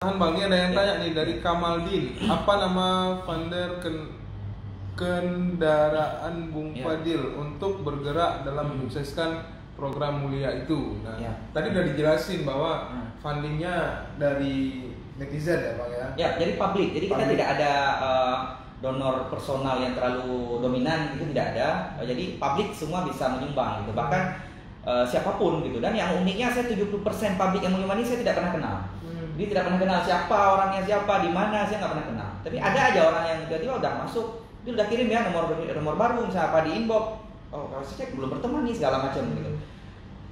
Bang, ini ada yang tanya nih dari Kamaldin. Apa nama founder kendaraan Bung Fadil untuk bergerak dalam menyukseskan program mulia itu? Nah, tadi udah dijelasin bahwa fundingnya dari netizen ya Bang ya? Ya, jadi publik. Jadi kita tidak ada donor personal yang terlalu dominan, itu tidak ada. Jadi publik semua bisa menyumbang gitu. Bahkan siapapun gitu. Dan yang uniknya saya 70% publik yang menyumbang ini saya tidak pernah kenal. Dia tidak pernah kenal siapa orangnya, siapa di mana, saya nggak pernah kenal. Tapi ada aja orang yang tiba-tiba udah masuk, dia udah kirim ya nomor baru misalnya apa di inbox. Oh, kalau saya cek belum berteman nih segala macam gitu.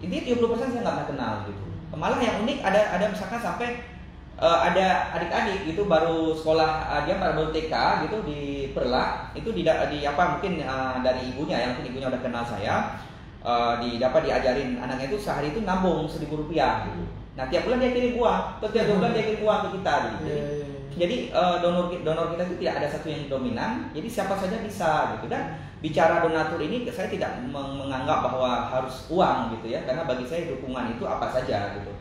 Intinya 70% saya nggak pernah kenal gitu. Malah yang unik ada misalkan sampai ada adik-adik gitu baru sekolah, dia baru TK gitu di Perla, itu di apa mungkin dari ibunya ya, mungkin ibunya udah kenal saya. Dapat diajarin anaknya itu sehari itu nabung Rp1.000 gitu. Nah tiap bulan dia kirim uang, atau tiap bulan dia kirim uang ke kita gitu. Jadi donor kita itu tidak ada satu yang dominan, jadi siapa saja bisa gitu. Dan bicara donatur ini saya tidak menganggap bahwa harus uang gitu ya, karena bagi saya dukungan itu apa saja gitu.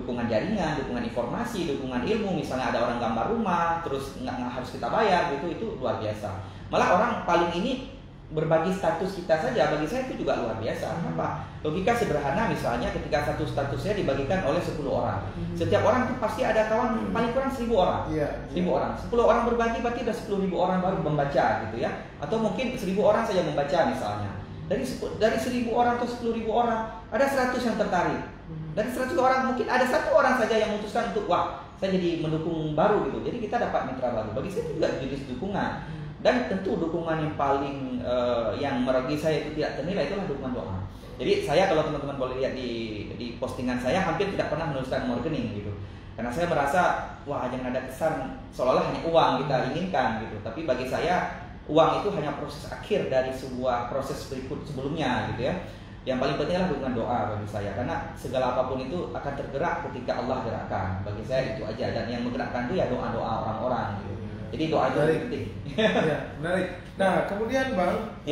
Dukungan jaringan, dukungan informasi, dukungan ilmu, misalnya ada orang gambar rumah, terus nggak harus kita bayar gitu, itu luar biasa. Malah orang paling ini berbagi status kita saja, bagi saya itu juga luar biasa. Kenapa? Logika sederhana misalnya ketika satu statusnya dibagikan oleh 10 orang, setiap orang itu pasti ada kawan paling kurang 1.000 orang. 1.000 orang, 10 orang berbagi berarti ada 10.000 orang baru membaca gitu ya. Atau mungkin 1.000 orang saja membaca misalnya. Dari 1.000 orang atau 10.000 orang ada 100 yang tertarik. Dari 100 orang mungkin ada 1 orang saja yang memutuskan untuk wah saya jadi mendukung baru gitu. Jadi kita dapat mitra baru. Bagi saya juga jenis dukungan. Dan tentu dukungan yang paling yang bagi saya itu tidak ternilai itulah dukungan doa. Jadi saya kalau teman-teman boleh lihat di postingan saya hampir tidak pernah menuliskan nomor rekening gitu. Karena saya merasa wah jangan ada kesan seolah-olah hanya uang kita inginkan gitu. Tapi bagi saya uang itu hanya proses akhir dari sebuah proses berikut sebelumnya gitu ya. Yang paling penting adalah dukungan doa bagi saya, karena segala apapun itu akan tergerak ketika Allah gerakkan. Bagi saya itu aja, dan yang menggerakkan itu ya doa-doa orang-orang gitu. Jadi doa itu penting. Ya, menarik. Nah, kemudian Bang, di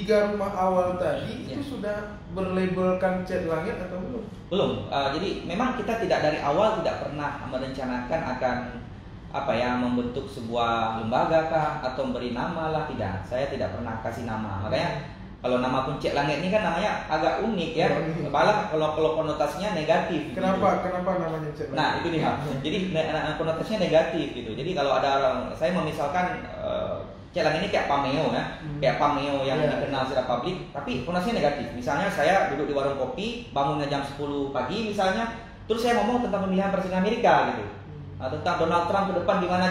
3 rumah awal tadi itu sudah berlabelkan Cat Langit atau belum? Belum. Jadi memang kita tidak dari awal tidak pernah merencanakan akan membentuk sebuah lembaga kah atau memberi nama lah, tidak. Saya tidak pernah kasih nama. Makanya kalau nama pun Cat Langit ini kan namanya agak unik ya. Malah kalau konotasinya negatif. Kenapa? Gitu. Kenapa namanya Cat Langit? Nah itu dia. Jadi konotasinya negatif gitu. Jadi kalau ada orang, saya memisalkan Cat Langit ini kayak Pameo ya, kayak Pameo yang dikenal secara publik, tapi konotasinya negatif. Misalnya saya duduk di warung kopi, bangunnya jam 10 pagi misalnya, terus saya ngomong tentang pemilihan presiden Amerika gitu. Tentang Donald Trump ke depan gimana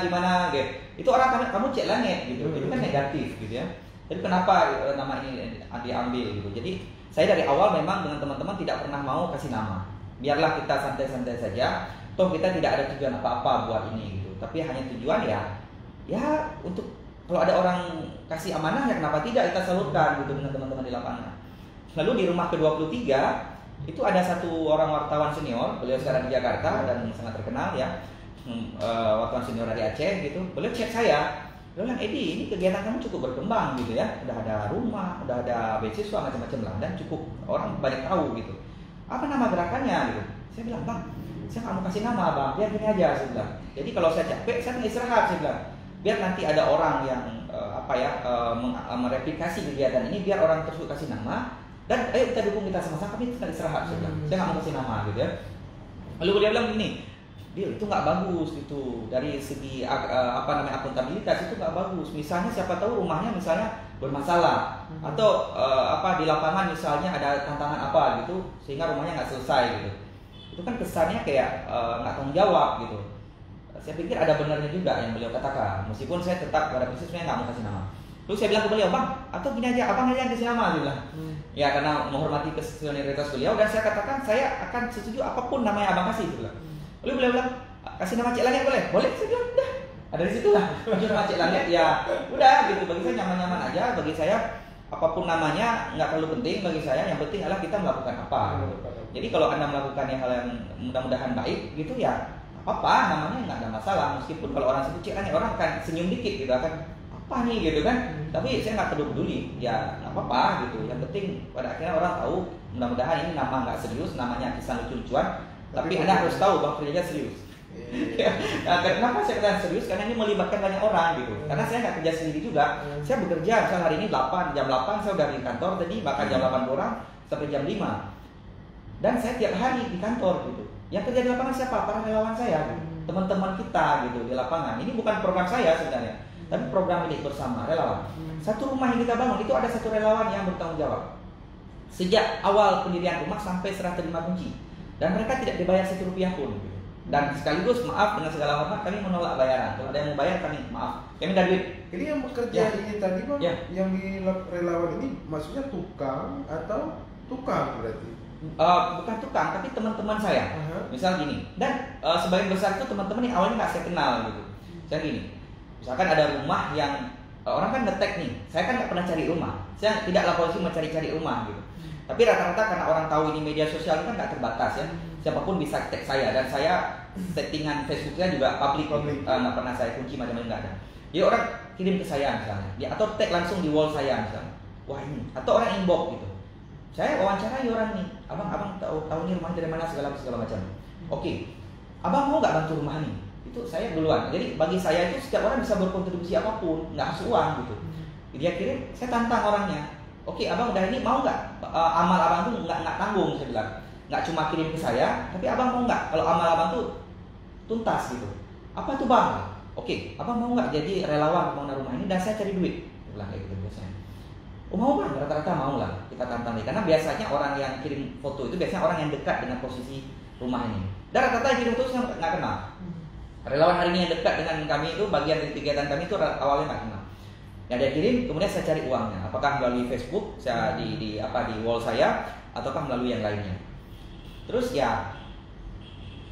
gitu. Itu orang kamu Cat Langit gitu. Itu kan negatif gitu ya. Jadi kenapa nama ini diambil gitu. Jadi saya dari awal memang dengan teman-teman tidak pernah mau kasih nama. Biarlah kita santai-santai saja. Toh kita tidak ada tujuan apa-apa buat ini gitu. Tapi hanya tujuan ya untuk kalau ada orang kasih amanah ya kenapa tidak kita salurkan gitu dengan teman-teman di lapangan. Lalu di rumah ke-23 itu ada satu orang wartawan senior, beliau sekarang di Jakarta dan sangat terkenal ya. Wartawan senior dari Aceh gitu. Beliau chat saya. Dia bilang, Edi, ini kegiatan kamu cukup berkembang gitu ya. Udah ada rumah, udah ada beasiswa macam-macam lah, dan cukup orang banyak tahu gitu. Apa nama gerakannya gitu? Saya bilang, Bang, saya nggak mau kasih nama Bang, biar gini aja saya bilang. Jadi kalau saya capek, saya akan istirahat saya bilang. Biar nanti ada orang yang mereplikasi kegiatan ini, biar orang tersebut kasih nama. Dan ayo kita dukung, kita sama-sama, kami kita istirahat saya bilang. Saya nggak mau kasih nama gitu ya. Lalu dia bilang gini, itu nggak bagus gitu dari segi akuntabilitas itu nggak bagus. Misalnya siapa tahu rumahnya misalnya bermasalah atau di lapangan misalnya ada tantangan apa gitu sehingga rumahnya nggak selesai gitu. Itu kan kesannya kayak nggak tanggung jawab gitu. Saya pikir ada benarnya juga yang beliau katakan, meskipun saya tetap pada prinsip saya nggak mau kasih nama. Lalu saya bilang ke beliau, Bang, atau gini aja, abang aja yang kasih nama, dia bilang. Ya karena menghormati senioritas beliau, dan saya katakan saya akan setuju apapun nama yang abang kasih, dia bilang. Lalu beliau bilang, kasih nama Cat Langit boleh? Boleh, saya bilang, udah. Ada di situ lah, muncul nama Cat Langit, ya udah gitu. Bagi saya nyaman-nyaman aja, bagi saya apapun namanya nggak terlalu penting bagi saya. Yang penting adalah kita melakukan apa. Gitu. Jadi kalau Anda melakukan hal yang mudah-mudahan baik, gitu ya apa namanya nggak ada masalah. Meskipun kalau orang sebut Cat Langit, orang akan senyum dikit gitu, akan apa nih gitu kan. Tapi saya nggak terlalu peduli, ya nggak apa-apa gitu. Yang penting pada akhirnya orang tahu, mudah-mudahan ini nama nggak serius, namanya kisah lucu-lucuan. Tapi Anda harus tahu bahwa kerjanya serius. Nah, kenapa saya katakan serius? Karena ini melibatkan banyak orang gitu. Karena saya nggak kerja sendiri juga. Saya bekerja, misal hari ini jam 8 saya udah di kantor tadi, bahkan jam 8 orang sampai jam 5. Dan saya tiap hari di kantor gitu. Yang kerja di lapangan siapa? Para relawan saya, teman-teman kita gitu di lapangan. Ini bukan program saya sebenarnya, tapi program milik bersama relawan. Satu rumah yang kita bangun itu ada satu relawan yang bertanggung jawab. Sejak awal pendirian rumah sampai serah terima kunci. Dan mereka tidak dibayar Rp1 pun. Dan sekaligus maaf dengan segala hormat kami menolak bayaran. Kalau ada yang mau bayar kami maaf. Kami nggak duit. Jadi yang bekerja ini tadi Bang, yang di relawan ini maksudnya tukang atau tukang berarti? Bukan tukang, tapi teman-teman saya. Misal gini. Dan sebagian besar itu teman-teman yang awalnya nggak saya kenal gitu. Saya gini. Misalkan ada rumah yang orang kan ngetek nih. Saya kan nggak pernah cari rumah. Saya tidaklah polisi mencari-cari rumah gitu. Tapi rata-rata karena orang tahu ini media sosial kan nggak terbatas ya. Siapapun bisa tag saya, dan saya settingan Facebooknya juga public. Nggak pernah saya kunci macam-macam, nggak ada. Jadi orang kirim ke saya misalnya, ya, atau tag langsung di wall saya misalnya. Wah ini, atau orang inbox gitu. Saya wawancarai orang nih, abang tahu nih rumahnya dari mana segala macam. Oke, abang mau nggak bantu rumah nih? Itu saya duluan. Jadi bagi saya itu setiap orang bisa berkontribusi apapun, nggak harus uang gitu. Dia kirim, saya tantang orangnya. Oke, abang udah ini mau nggak amal abang tuh nggak tanggung, saya bilang. Nggak cuma kirim ke saya, tapi abang mau nggak kalau amal abang tuh tuntas gitu. Apa tuh bang? Oke, abang mau nggak jadi relawan pembangunan rumah ini dan saya cari duit? Saya bilang kayak gitu biasanya. Oh mau bang, rata-rata mau lah, kita tantang nih. Karena biasanya orang yang kirim foto itu biasanya orang yang dekat dengan posisi rumah ini. Dan rata-rata yang kirim foto saya nggak kenal. Relawan hari ini yang dekat dengan kami itu bagian dari kegiatan kami itu awalnya nggak kenal. Ya dia kirim, kemudian saya cari uangnya. Apakah melalui Facebook, saya di wall saya, ataukah melalui yang lainnya. Terus ya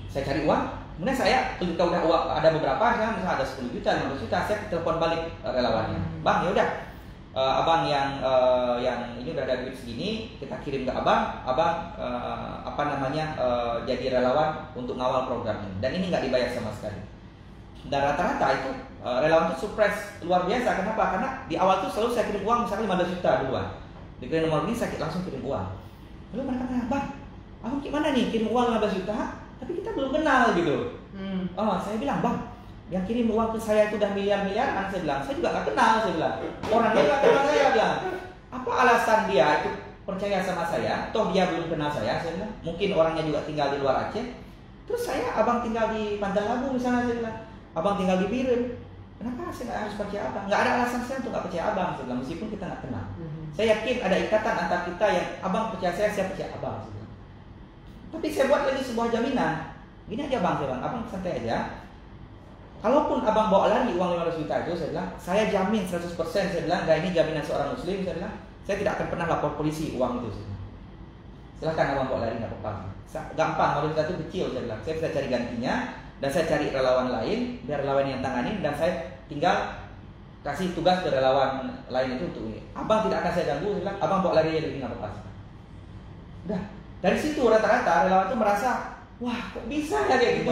saya cari uang, kemudian saya ketika udah uang ada beberapa, misalnya ada 10 juta, 15 juta, saya telepon balik relawannya. Bang, ya udah, abang yang ini udah ada duit segini, kita kirim ke abang jadi relawan untuk ngawal program ini. Dan ini nggak dibayar sama sekali. Dan rata-rata itu relawan itu surprise luar biasa. Kenapa? Karena di awal tuh selalu saya kirim uang misalnya 15 juta duluan. Dikirim nomor ini saya langsung kirim uang. Lalu mereka tanya, bang, abang gimana nih kirim uang 15 juta? Tapi kita belum kenal gitu. Saya bilang, bang, yang kirim uang ke saya itu udah miliar-miliaran. Saya bilang, saya juga gak kenal. Saya bilang, orangnya gak kenal saya. Bilang, apa alasan dia itu percaya sama saya? Toh dia belum kenal saya bilang. Mungkin orangnya juga tinggal di luar Aceh. Terus abang tinggal di Pantai Labu misalnya, saya bilang. Abang tinggal di Biren, kenapa saya nggak harus percaya abang? Nggak ada alasan saya untuk nggak percaya abang, saya bilang, meskipun kita nggak kenal. Saya yakin ada ikatan antara kita yang abang percaya saya percaya abang. Saya bilang. Tapi saya buat lagi sebuah jaminan. Gini aja bang, saya bilang, abang santai aja. Kalaupun abang bawa lari uang 15 juta itu, saya bilang, saya jamin 100%. Saya bilang, ini jaminan seorang muslim. Saya bilang, saya tidak akan pernah lapor polisi uang itu. Silahkan abang bawa lari, nggak apa-apa. Gampang, 15 juta itu kecil, saya bilang. Saya bisa cari gantinya. Dan saya cari relawan lain, biar relawan yang tanganin, dan saya tinggal kasih tugas ke relawan lain itu untuk ini. Abang tidak akan saya ganggu, saya bilang, abang bawa lari aja, nggak apa-apa. Udah, dari situ rata-rata relawan itu merasa, wah kok bisa ya kayak gitu.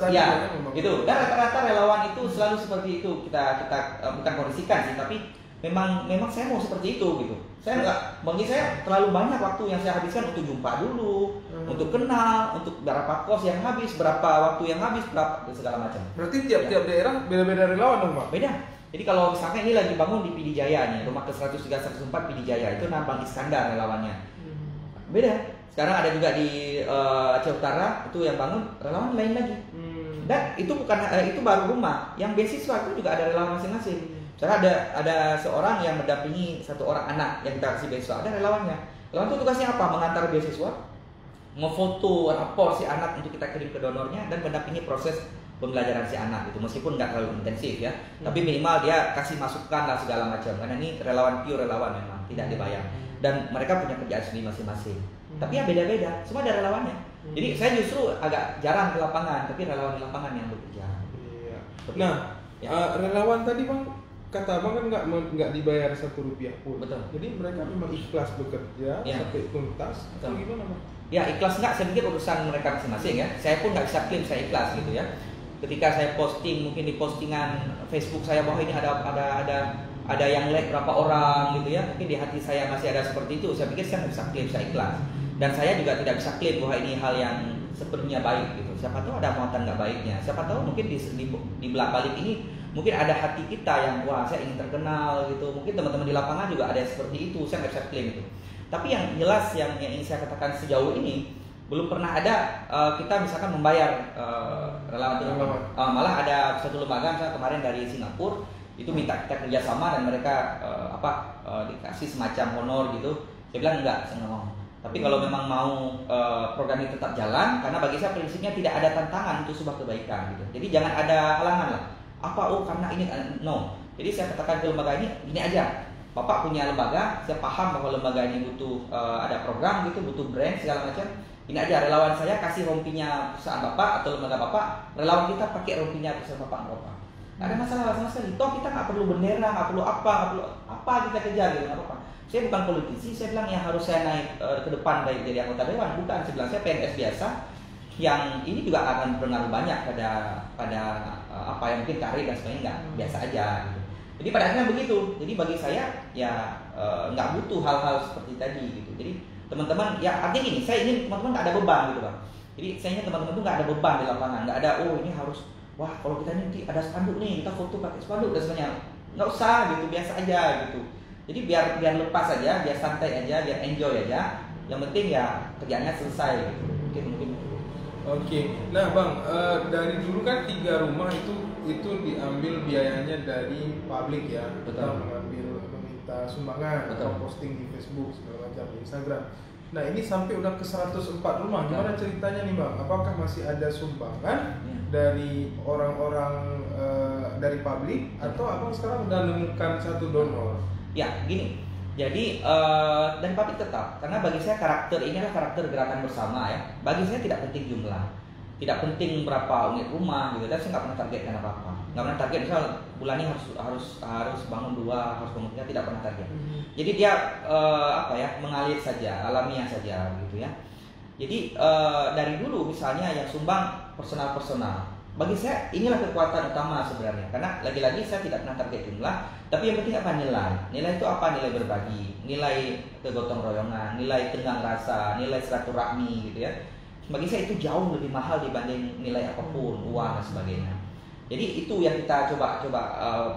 Ya, gitu. Dan rata-rata relawan itu selalu seperti itu. Kita bukan kondisikan sih, tapi memang saya mau seperti itu gitu. Saya bagi saya terlalu banyak waktu yang saya habiskan untuk jumpa dulu, untuk kenal, untuk berapa kos yang habis, berapa waktu yang habis, berapa segala macam. Berarti tiap daerah beda-beda relawan dong, Pak? Beda. Jadi kalau misalnya ini lagi bangun di PD Jaya nih, rumah ke 103, 104 PD Jaya, itu Bang Iskandar relawannya. Beda. Sekarang ada juga di Aceh Utara, itu yang bangun relawan lain lagi. Dan itu bukan itu baru rumah, yang beasiswa itu juga ada relawan masing-masing. Misalnya ada seorang yang mendampingi satu orang anak yang kita kasih beasiswa, ada relawannya. Relawan itu tugasnya apa? Mengantar beasiswa, ngefoto rapor si anak untuk kita kirim ke donornya, dan mendampingi proses pembelajaran si anak itu, meskipun nggak terlalu intensif ya, tapi minimal dia kasih masukan lah segala macam. Karena ini relawan pure relawan memang tidak dibayar, dan mereka punya kerjaan sendiri masing-masing. Tapi ya beda-beda, semua ada relawannya. Jadi saya justru agak jarang ke lapangan, tapi relawan di lapangan yang bekerja. Iya. Nah, relawan tadi bang, kata abang kan nggak dibayar Rp1 pun. Betul. Jadi mereka memang ikhlas bekerja sampai tuntas. Atau gimana bang? Ya ikhlas nggak, saya pikir urusan mereka masing-masing ya. Saya pun nggak bisa klaim saya ikhlas gitu ya. Ketika saya posting mungkin di postingan Facebook saya bahwa ini ada yang like berapa orang gitu ya, mungkin di hati saya masih ada seperti itu. Saya pikir saya nggak bisa klaim saya ikhlas. Dan saya juga tidak bisa klaim bahwa ini hal yang sepenuhnya baik gitu. Siapa tahu ada muatan nggak baiknya. Siapa tahu mungkin di belak balik ini mungkin ada hati kita yang wah saya ingin terkenal gitu. Mungkin teman-teman di lapangan juga ada yang seperti itu. Saya nggak bisa klaim itu. Tapi yang jelas yang ingin saya katakan sejauh ini belum pernah ada kita misalkan membayar relawan itu. Malah ada satu lembaga misalnya kemarin dari Singapura itu minta kita kerjasama dan mereka dikasih semacam honor gitu. Saya bilang enggak, saya nggak mau. Tapi kalau memang mau program ini tetap jalan, karena bagi saya prinsipnya tidak ada tantangan untuk sebuah kebaikan gitu. Jadi jangan ada halangan lah. Karena ini no. Jadi saya katakan ke lembaga ini gini aja. Bapak punya lembaga, saya paham bahwa lembaga ini butuh ada program gitu, butuh brand segala macam. Ini aja relawan saya kasih rompinya perusahaan Bapak atau lembaga Bapak, relawan kita pakai rompinya perusahaan Bapak. Nggak ada masalah sama sekali. Toh kita nggak perlu bendera, nggak perlu apa kita kejar gitu, nggak apa-apa. Saya bukan politisi, saya bilang yang harus saya naik ke depan dari jadi anggota dewan, bukan. Saya bilang saya PNS biasa, yang ini juga akan berpengaruh banyak pada apa yang mungkin karir dan sebagainya, nggak biasa aja gitu. Jadi pada akhirnya begitu. Jadi bagi saya ya nggak butuh hal-hal seperti tadi gitu. Jadi teman-teman ya artinya gini, saya ingin teman-teman nggak ada beban gitu Bang. Jadi saya ingin teman-teman tuh nggak ada beban di lapangan, nggak ada ini harus kalau kita nanti ada spanduk nih kita foto pakai spanduk dan sebagainya. Nggak usah gitu, biasa aja gitu. Jadi biar lepas aja, biar santai aja, biar enjoy aja. Yang penting ya kerjaannya selesai gitu. Mungkin. Oke. Nah Bang, dari dulu kan 3 rumah itu diambil biayanya dari publik ya. Kita meminta sumbangan atau posting di Facebook segala macam, di Instagram. Nah ini sampai udah ke 104 rumah. Gimana ceritanya nih Bang? Apakah masih ada sumbangan dari orang-orang dari publik atau Abang sekarang udah menemukan satu donor? Ya gini, jadi dan publik tetap, karena bagi saya karakter ini adalah karakter gerakan bersama ya. Bagi saya tidak penting jumlah, tidak penting berapa unit rumah gitu. Dan saya nggak pernah targetkan apa-apa, nggak pernah target misal bulan ini harus bangun 2, harus bangun 3, tidak pernah target. Jadi dia mengalir saja, alamiah saja gitu ya. Jadi dari dulu misalnya yang sumbang personal. Bagi saya inilah kekuatan utama sebenarnya, karena lagi-lagi saya tidak pernah target jumlah, tapi yang penting apa nilai. Nilai itu apa? Nilai berbagi, nilai kegotong royongan, nilai tenggang rasa, nilai silaturahmi gitu ya. Bagi saya itu jauh lebih mahal dibanding nilai apapun, uang dan sebagainya. Jadi itu yang kita coba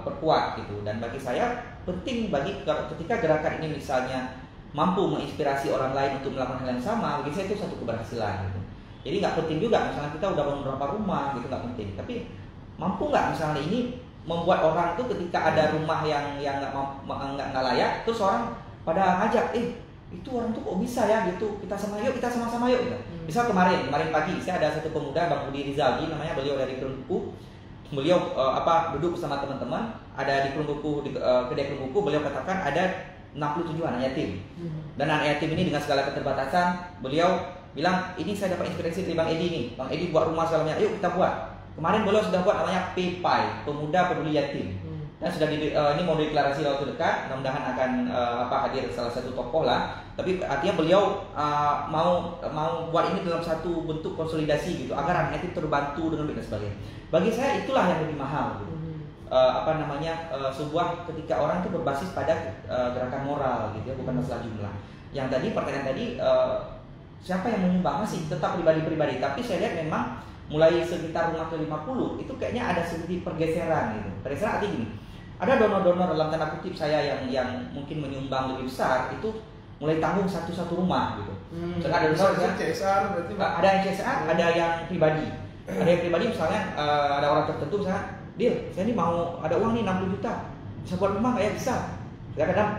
perkuat gitu. Dan bagi saya penting ketika gerakan ini misalnya mampu menginspirasi orang lain untuk melakukan hal yang sama, bagi saya itu satu keberhasilan gitu. Jadi nggak penting juga misalnya kita udah bangun berapa rumah gitu, nggak penting. Tapi mampu nggak misalnya ini membuat orang itu ketika ada rumah yang nggak layak, terus orang pada ngajak, itu orang tuh kok bisa ya gitu, kita sama-sama yuk gitu. Misal kemarin pagi saya ada satu pemuda Bang Budi Rizaldi namanya, beliau dari Kerumbuku. Beliau duduk bersama teman-teman, ada di Kerumbuku, di kedai Kerumbuku, beliau katakan ada 67 anak yatim. Dan anak yatim ini dengan segala keterbatasan, beliau bilang, ini saya dapat inspirasi dari Bang Edi nih. Bang Edi buat rumah segalanya, yuk kita buat. Kemarin beliau sudah buat namanya PPI, Pemuda Peduli Yatim. Dan sudah ini mau deklarasi waktu dekat, mudah-mudahan akan hadir salah satu tokoh lah. Tapi artinya beliau mau buat ini dalam satu bentuk konsolidasi gitu, agar anak yatim terbantu dengan dan sebagainya. Bagi saya itulah yang lebih mahal gitu. Sebuah ketika orang itu berbasis pada gerakan moral gitu ya, bukan masalah jumlah. Yang tadi pertanyaan tadi siapa yang menyumbang? Masih tetap pribadi-pribadi, tapi saya lihat memang mulai sekitar rumah ke-50 itu kayaknya ada sedikit pergeseran gitu. Pergeseran artinya gini, ada donor-donor dalam tanda kutip saya yang mungkin menyumbang lebih besar itu mulai tanggung satu rumah gitu. Ada donor yang CSR berarti ada yang CSR, ada yang pribadi. Ada yang pribadi misalnya ada orang tertentu misalnya, saya ini mau ada uang nih 60 juta, bisa buat rumah nggak ya? Bisa. Kadang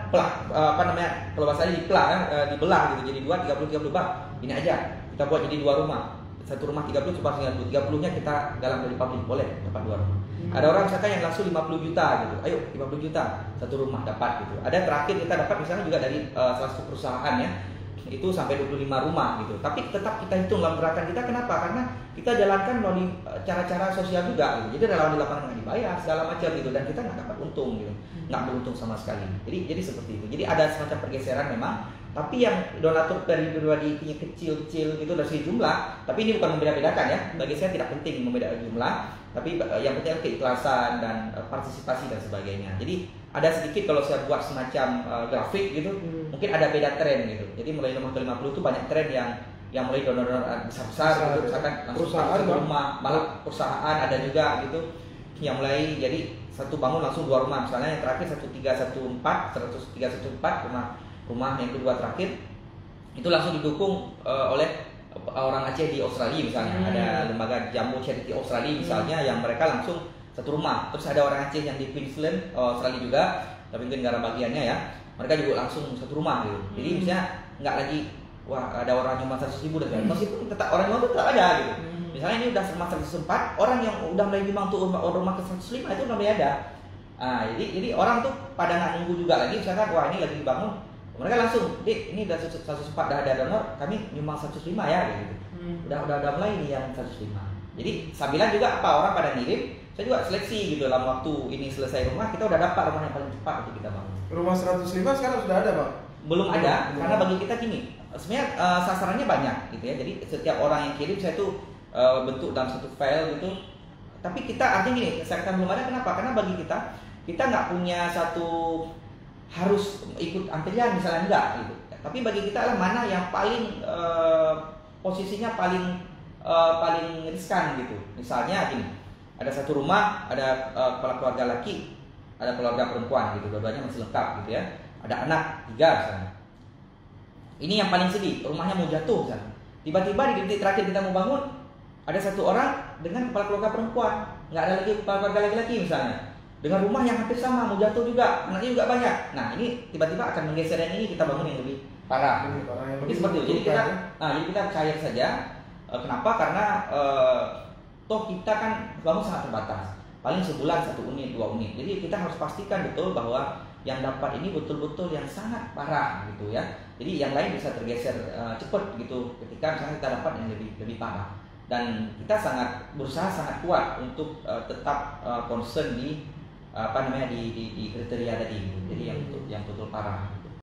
kalau bahasanya dibelah gitu jadi 30 Bang. Ini aja kita buat jadi 2 rumah. Satu rumah 30 cuma 30 nya kita galang dari publik, boleh dapat 2 rumah. Ada orang misalkan yang langsung 50 juta gitu, ayo 50 juta satu rumah dapat gitu. Ada terakhir kita dapat misalnya juga dari salah satu perusahaan ya, itu sampai 25 rumah gitu. Tapi tetap kita hitung dalam gerakan kita, kenapa? Karena kita jalankan melalui cara-cara sosial juga gitu. Jadi relawan di lapangan nggak dibayar segala macam gitu, dan kita nggak dapat untung gitu, nggak beruntung sama sekali. Jadi seperti itu. Jadi ada semacam pergeseran memang. Tapi yang donatur dari pribadi kecil-kecil gitu dari segi jumlah, tapi ini bukan membeda-bedakan ya. Bagi saya tidak penting membedakan jumlah, tapi yang penting keikhlasan dan partisipasi dan sebagainya. Jadi ada sedikit kalau saya buat semacam grafik gitu, mungkin ada beda tren gitu. Jadi mulai nomor ke-50 itu banyak tren yang mulai donor-donor besar-besar gitu, misalkan langsung satu rumah, malah perusahaan ada juga gitu yang mulai jadi satu bangun langsung 2 rumah, misalnya yang terakhir 1314 rumah yang kedua terakhir itu langsung didukung oleh orang Aceh di Australia misalnya, ada lembaga Jambu Charity Australia misalnya yang mereka langsung satu rumah, terus ada orang Aceh yang di Queensland Australia juga, tapi mungkin negara bagiannya ya, mereka juga langsung satu rumah gitu. Jadi misalnya nggak lagi wah ada orang nyumbang 100.000 dan meskipun tetap orang nyumbang tetap ada gitu. Misalnya ini udah rumah 104, orang yang udah mulai nyumbang tuh rumah ke 105 itu udah mulai ada. Jadi orang tuh pada nggak nunggu juga lagi, misalkan wah ini lagi dibangun, mereka langsung, Dik ini udah 104 udah ada donor, kami nyumbang 105 ya gitu. Udah mulai nih yang 105. Jadi sambilan juga apa orang pada ngirim, saya juga seleksi gitu dalam waktu ini selesai rumah kita udah dapat rumah yang paling cepat untuk kita bangun. Rumah 105 sekarang sudah ada, Bang? Belum ada, karena bagi kita gini, sebenarnya sasarannya banyak gitu ya. Jadi setiap orang yang kirim saya tuh bentuk dalam satu file gitu. Tapi kita artinya gini, saya katakan belum ada kenapa? Karena bagi kita nggak punya satu harus ikut antrian misalnya enggak gitu. Tapi bagi kita adalah mana yang paling posisinya paling riskan gitu. Misalnya gini, ada satu rumah, ada kepala keluarga laki, ada keluarga perempuan gitu, dua-duanya masih lengkap gitu ya. Ada anak 3 misalnya. Ini yang paling sedih, rumahnya mau jatuh misalnya. Tiba-tiba di detik terakhir kita mau bangun, ada satu orang dengan kepala keluarga perempuan, nggak ada lagi kepala keluarga laki-laki misalnya, dengan rumah yang hampir sama mau jatuh juga, anaknya juga banyak. Nah ini tiba-tiba akan menggeser yang ini, kita bangun yang lebih parah. Jadi seperti itu. Jadi kita cair saja. Kenapa? Karena toh kita kan bangun sangat terbatas, paling sebulan 1 unit 2 unit. Jadi kita harus pastikan betul bahwa yang dapat ini betul-betul yang sangat parah gitu ya. Jadi yang lain bisa tergeser cepat gitu ketika misalnya kita dapat yang lebih parah. Dan kita berusaha sangat kuat untuk tetap concern di di kriteria tadi. Jadi yang betul parah.